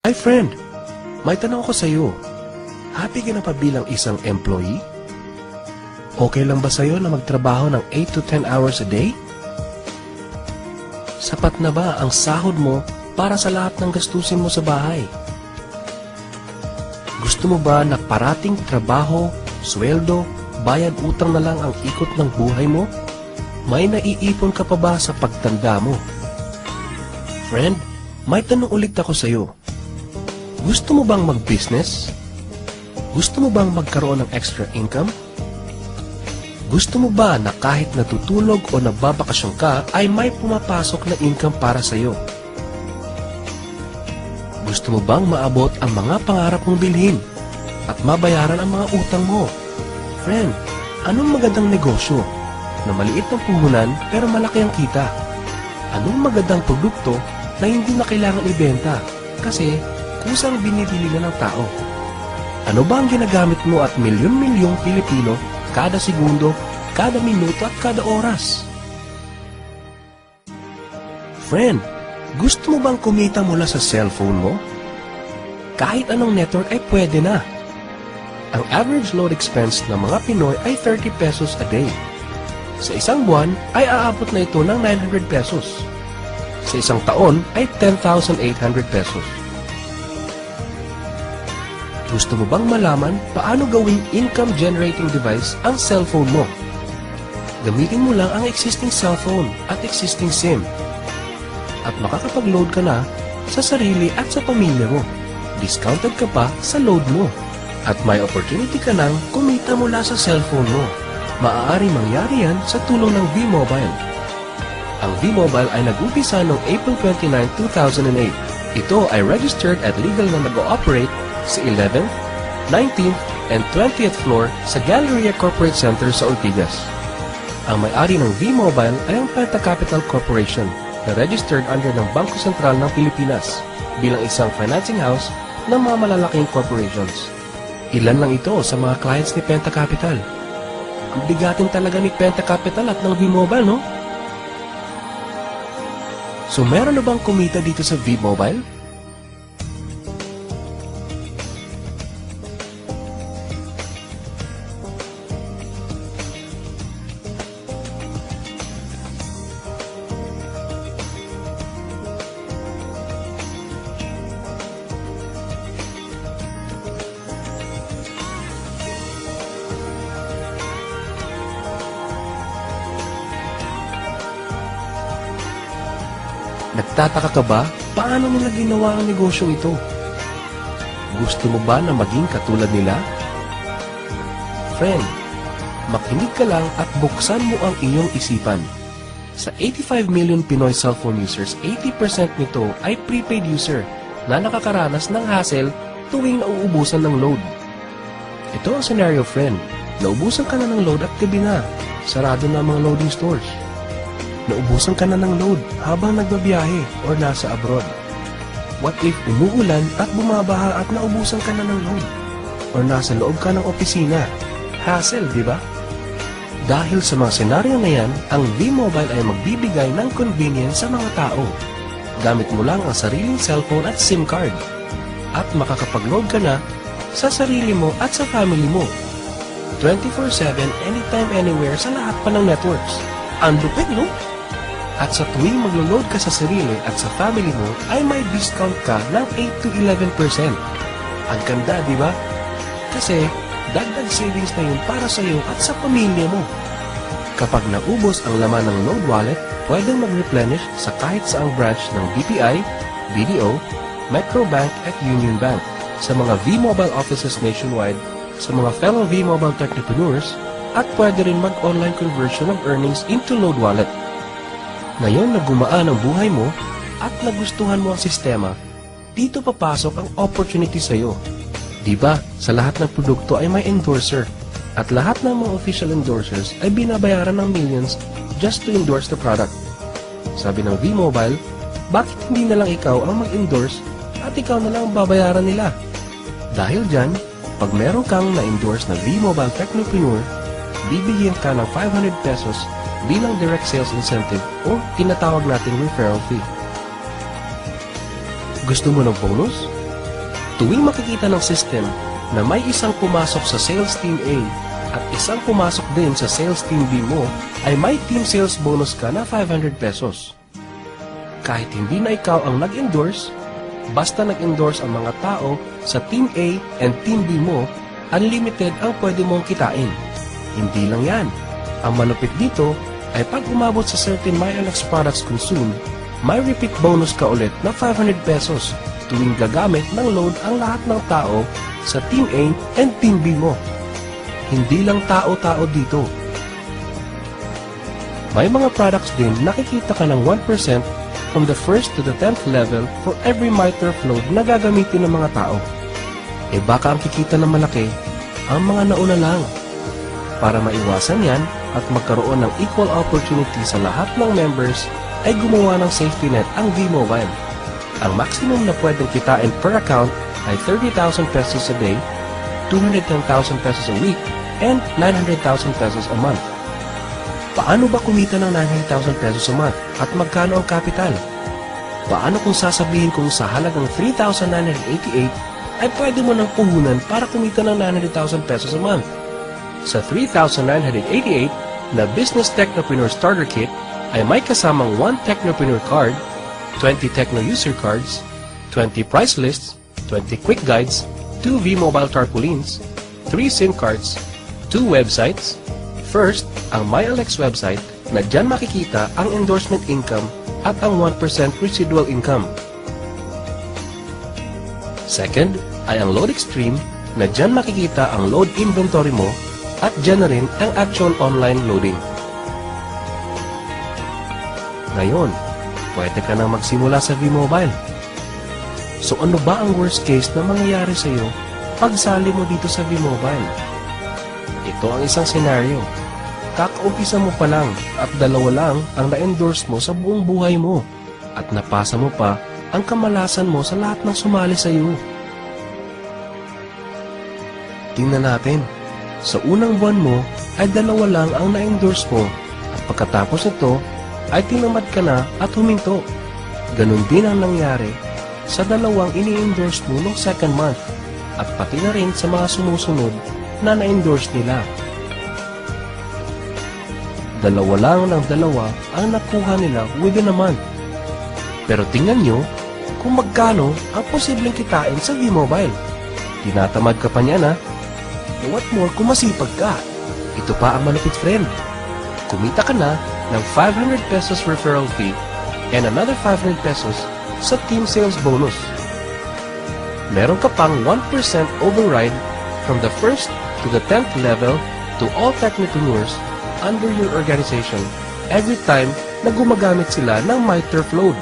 Hi friend, may tanong ako sa iyo. Happy ka na pa bilang isang employee? Okay lang ba sa iyo na magtrabaho ng 8 to 10 hours a day? Sapat na ba ang sahod mo para sa lahat ng gastusin mo sa bahay? Gusto mo ba na parating trabaho, sweldo, bayad utang na lang ang ikot ng buhay mo? May naiipon ka pa ba sa pagtanda mo? Friend, may tanong ulit ako sa iyo. Gusto mo bang mag-business? Gusto mo bang magkaroon ng extra income? Gusto mo ba na kahit natutulog o nagbabakasyon ka ay may pumapasok na income para sa iyo? Gusto mo bang maabot ang mga pangarap mong bilhin at mabayaran ang mga utang mo? Friend, anong magandang negosyo na maliit ang puhunan pero malaki ang kita? Anong magandang produkto na hindi na kailangan ibenta kasi kusang binibili na ng tao? Ano ba ang ginagamit mo at milyon-milyong Pilipino kada segundo, kada minuto at kada oras? Friend, gusto mo bang kumita mula sa cellphone mo? Kahit anong network ay pwede na. Ang average load expense ng mga Pinoy ay 30 pesos a day. Sa isang buwan ay aabot na ito ng 900 pesos. Sa isang taon ay 10,800 pesos. Gusto mo bang malaman paano gawing income-generating device ang cellphone mo? Gamitin mo lang ang existing cellphone at existing SIM. At makakapag-load ka na sa sarili at sa pamilya mo. Discounted ka pa sa load mo. At may opportunity ka nang kumita mula sa cellphone mo. Maaari mangyari yan sa tulong ng V-Mobile. Ang V-Mobile ay nag-umpisa noong April 29, 2008. Ito ay registered at legal na nag-ooperate sa 11th, 19th, and 20th floor sa Galleria Corporate Center sa Ortigas. Ang may-ari ng V-Mobile ay ang Penta Capital Corporation na registered under ng Bangko Sentral ng Pilipinas bilang isang financing house ng mga malalaking corporations. Ilan lang ito sa mga clients ni Penta Capital. Ang bigatin talaga ni Penta Capital at ng V-Mobile, no? So meron na bang kumita dito sa V-Mobile? Nagtataka ka ba? Paano nila ginawa ang negosyong ito? Gusto mo ba na maging katulad nila? Friend, makinig ka lang at buksan mo ang iyong isipan. Sa 85 million Pinoy cellphone users, 80% nito ay prepaid user na nakakaranas ng hassle tuwing nauubusan ng load. Ito ang scenario, friend. Naubusan ka na ng load at gabi na. Sarado na ang mga loading stores. Naubusan ka na ng load habang nagbabiyahe or nasa abroad. What if umuulan at bumabaha at naubusan ka na ng load? Or nasa loob ka ng opisina? Hassle, di ba? Dahil sa mga senaryo na yan, ang V-Mobile ay magbibigay ng convenience sa mga tao. Gamit mo lang ang sariling cellphone at SIM card. At makakapag-load ka na sa sarili mo at sa family mo. 24/7, anytime, anywhere sa lahat pa ng networks. Ang lupit, no? At sa tuwing maglo-load ka sa sarili at sa family mo, ay may discount ka ng 8 to 11%. Ang ganda, di ba? Kasi, dagdag savings na yun para sa iyo at sa pamilya mo. Kapag naubos ang laman ng load wallet, pwedeng mag-replenish sa kahit saang branch ng BPI, BDO, Metrobank at Union Bank, sa mga V-Mobile offices nationwide, sa mga fellow V-Mobile technopreneurs, at pwede rin mag-online conversion of earnings into load wallet. Ngayon na gumaan ang buhay mo at nagustuhan mo ang sistema, dito papasok ang opportunity sa iyo. Diba, sa lahat ng produkto ay may endorser at lahat ng mga official endorsers ay binabayaran ng millions just to endorse the product. Sabi ng V-Mobile, bakit hindi na lang ikaw ang mag-endorse at ikaw na lang ang babayaran nila? Dahil dyan, pag meron kang na-endorse na V-Mobile Technopreneur, bibigyan ka ng 500 pesos bilang direct sales incentive o tinatawag nating referral fee. Gusto mo ng bonus? Tuwing makikita ng system na may isang pumasok sa sales team A at isang pumasok din sa sales team B mo, ay may team sales bonus ka na 500 pesos. Kahit hindi na ikaw ang nag-endorse, basta nag-endorse ang mga tao sa team A and team B mo, unlimited ang pwede mong kitain. Hindi lang yan. Ang malupit dito ay pag umabot sa certain MyLX products consumed, may repeat bonus ka ulit na 500 pesos tuwing gagamit ng load ang lahat ng tao sa Team A and Team B mo. Hindi lang tao-tao dito. May mga products din nakikita ka ng 1% from the 1st to the 10th level for every MyTurf load na gagamitin ng mga tao. E baka ang kikita ng malaki, ang mga nauna lang. Para maiwasan yan at magkaroon ng equal opportunity sa lahat ng members, ay gumawa ng safety net ang V-Mobile. Ang maximum na pwedeng kitain per account ay 30,000 pesos a day, 210,000 pesos a week, and 900,000 pesos a month. Paano ba kumita ng 900,000 pesos a month at magkano ang capital? Paano kung sasabihin kong sa halagang 3,988 ay pwede mo ng puhunan para kumita ng 900,000 pesos a month? Sa 3,988 na Business Technopreneur Starter Kit ay may kasamang 1 Technopreneur Card, 20 Techno User Cards, 20 Price Lists, 20 Quick Guides, 2 V-Mobile Tarpaulins, 3 SIM cards, 2 websites. First, ang MyLX website na dyan makikita ang endorsement income at ang 1% residual income. Second, ay ang Load Extreme na dyan makikita ang load inventory mo at dyan na rin ang actual online loading. Ngayon, pwede ka nang magsimula sa V-Mobile. So ano ba ang worst case na mangyayari sa iyo pag sali mo dito sa V-Mobile? Ito ang isang senaryo. Kakaumpisa mo pa lang at 2 lang ang na-endorse mo sa buong buhay mo at napasa mo pa ang kamalasan mo sa lahat ng sumali sa iyo. Tingnan natin. Sa unang buwan mo ay 2 lang ang na-endorse mo at pagkatapos nito ay tinamad ka na at huminto. Ganon din ang nangyari sa 2 ini-endorse mo noong second month at pati na rin sa mga sumusunod na na-endorse nila. 2 lang ng 2 ang nakuha nila within a month. Pero tingnan nyo kung magkano ang posibleng kitain sa V-Mobile. Tinatamad ka pa niya na. E what more kung masipag ka? Ito pa ang malupit, friend. Kumita ka na ng 500 pesos referral fee and another 500 pesos sa team sales bonus. Meron ka pang 1% override from the 1st to the 10th level to all technopreneurs under your organization every time na gumagamit sila ng MyTurf load.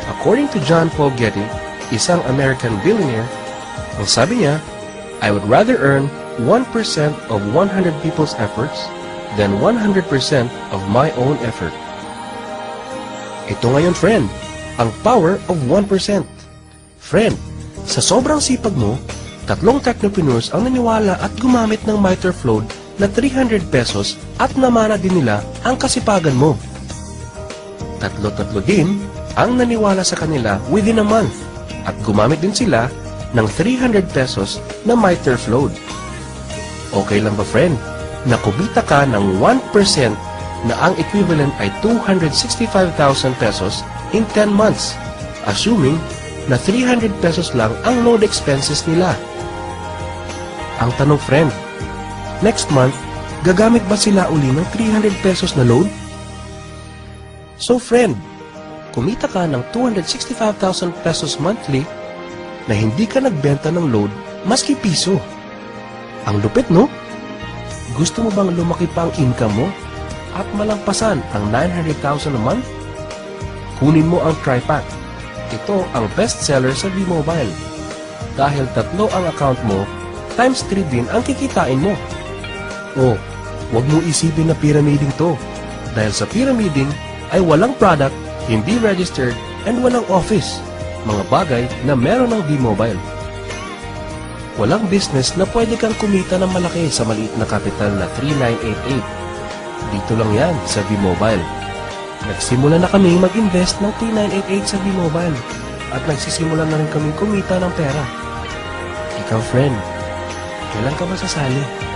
According to John Paul Getty, isang American billionaire, ang sabi niya, I would rather earn 1% of 100 people's efforts than 100% of my own effort. Ito ngayon, friend, ang power of 1%. Friend, sa sobrang sipag mo, 3 technopreneurs ang naniwala at gumamit ng MyTurf load na 300 pesos at namana din nila ang kasipagan mo. 3 din ang naniwala sa kanila within a month at gumamit din sila ng 300 pesos na MyTurf load. Okay lang ba, friend, na kumita ka ng 1% na ang equivalent ay 265,000 pesos in 10 months, assuming na 300 pesos lang ang load expenses nila? Ang tanong, friend, next month, gagamit ba sila uli ng 300 pesos na load? So, friend, kumita ka ng 265,000 pesos monthly na hindi ka nagbenta ng load maski piso. Ang lupit, no? Gusto mo bang lumaki pa ang income mo at malampasan ang 900,000 a month? Kunin mo ang TriPack. Ito ang best seller sa V-Mobile. Dahil 3 ang account mo, times 3 din ang kikitain mo. Oh, huwag mo isipin na pyramiding to. Dahil sa pyramiding ay walang product, hindi registered, and walang office. Mga bagay na meron ng V-Mobile. Walang business na pwede kang kumita ng malaki sa maliit na kapital na 3,988. Dito lang yan sa V-Mobile. Nagsimula na kami mag-invest ng 3,988 sa V-Mobile. at nagsisimula na rin kaming kumita ng pera. Ikaw, friend, kailan ka ba sasali?